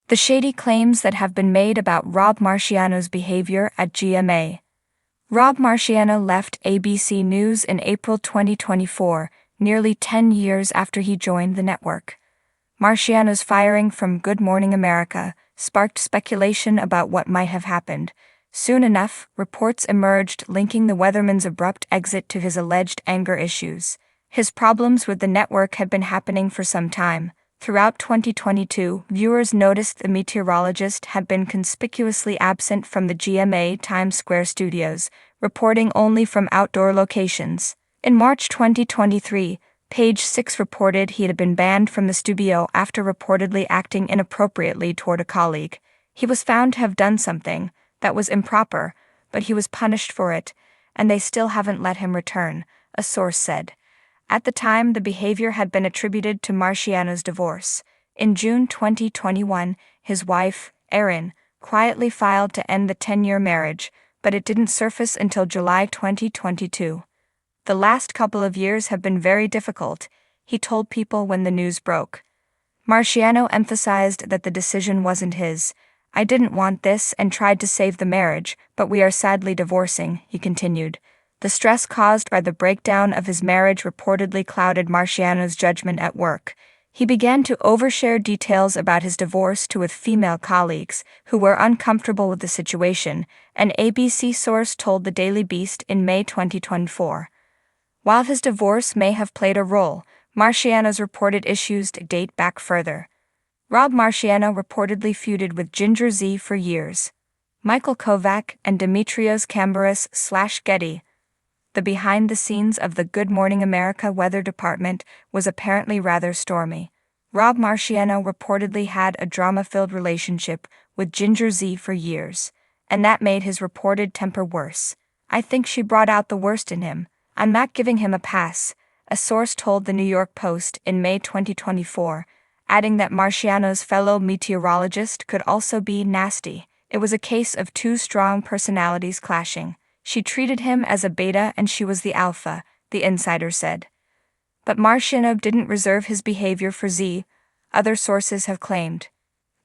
The shady claims that have been made about Rob Marciano's behavior at GMA. Rob Marciano left ABC News in April 2024, nearly 10 years after he joined the network. Marciano's firing from Good Morning America sparked speculation about what might have happened. Soon enough, reports emerged linking the weatherman's abrupt exit to his alleged anger issues. His problems with the network had been happening for some time. Throughout 2022, viewers noticed the meteorologist had been conspicuously absent from the GMA Times Square studios, reporting only from outdoor locations. In March 2023, Page 6 reported he had been banned from the studio after reportedly acting inappropriately toward a colleague. He was found to have done something that was improper, but he was punished for it, and they still haven't let him return, a source said. At the time, the behavior had been attributed to Marciano's divorce. In June 2021, his wife, Erin, quietly filed to end the 10-year marriage, but it didn't surface until July 2022. The last couple of years have been very difficult, he told People when the news broke. Marciano emphasized that the decision wasn't his. I didn't want this and tried to save the marriage, but we are sadly divorcing, he continued. The stress caused by the breakdown of his marriage reportedly clouded Marciano's judgment at work. He began to overshare details about his divorce with female colleagues who were uncomfortable with the situation, an ABC source told the Daily Beast in May 2024. While his divorce may have played a role, Marciano's reported issues date back further. Rob Marciano reportedly feuded with Ginger Z for years. Michael Kovac and Dimitrios Kambaras/Getty. The behind-the-scenes of the Good Morning America weather department was apparently rather stormy. Rob Marciano reportedly had a drama-filled relationship with Ginger Z for years, and that made his reported temper worse. I think she brought out the worst in him. I'm not giving him a pass, a source told the New York Post in May 2024, adding that Marciano's fellow meteorologist could also be nasty. It was a case of two strong personalities clashing. She treated him as a beta and she was the alpha, the insider said. But Marciano didn't reserve his behavior for Z, other sources have claimed.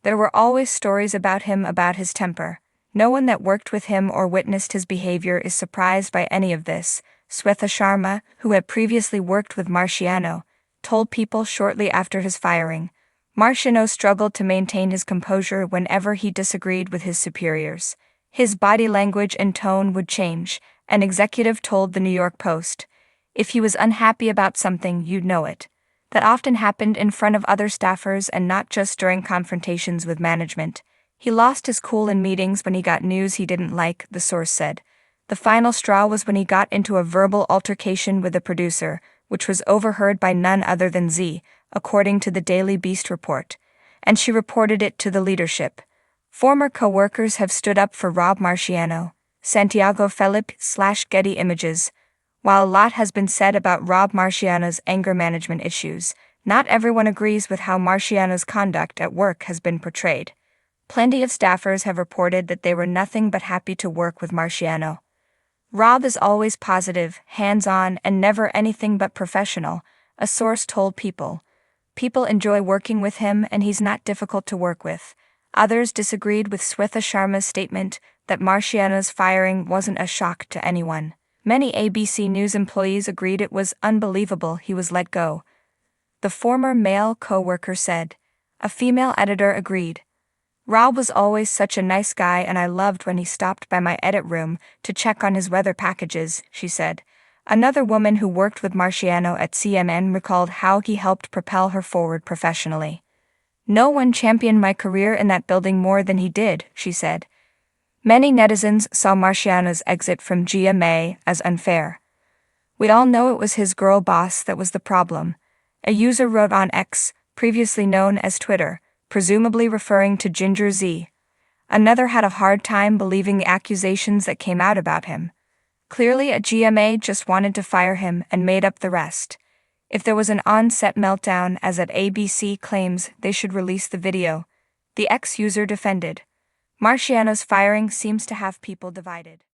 There were always stories about his temper. No one that worked with him or witnessed his behavior is surprised by any of this, Swetha Sharma, who had previously worked with Marciano, told People shortly after his firing. Marciano struggled to maintain his composure whenever he disagreed with his superiors. His body language and tone would change, an executive told the New York Post. If he was unhappy about something, you'd know it. That often happened in front of other staffers and not just during confrontations with management. He lost his cool in meetings when he got news he didn't like, the source said. The final straw was when he got into a verbal altercation with a producer, which was overheard by none other than Z, according to the Daily Beast report. And she reported it to the leadership. Former co-workers have stood up for Rob Marciano, Santiago Felipe/Getty Images. While a lot has been said about Rob Marciano's anger management issues, not everyone agrees with how Marciano's conduct at work has been portrayed. Plenty of staffers have reported that they were nothing but happy to work with Marciano. Rob is always positive, hands-on, and never anything but professional, a source told People. People enjoy working with him and he's not difficult to work with. Others disagreed with Swetha Sharma's statement that Marciano's firing wasn't a shock to anyone. Many ABC News employees agreed it was unbelievable he was let go. The former male co-worker said. A female editor agreed. Rob was always such a nice guy and I loved when he stopped by my edit room to check on his weather packages, she said. Another woman who worked with Marciano at CNN recalled how he helped propel her forward professionally. No one championed my career in that building more than he did, she said. Many netizens saw Marciano's exit from GMA as unfair. We all know it was his girl boss that was the problem, a user wrote on X, previously known as Twitter, presumably referring to Ginger Z. Another had a hard time believing the accusations that came out about him. Clearly, a GMA just wanted to fire him and made up the rest. If there was an on-set meltdown as at ABC claims they should release the video, the ex-user defended. Marciano's firing seems to have people divided.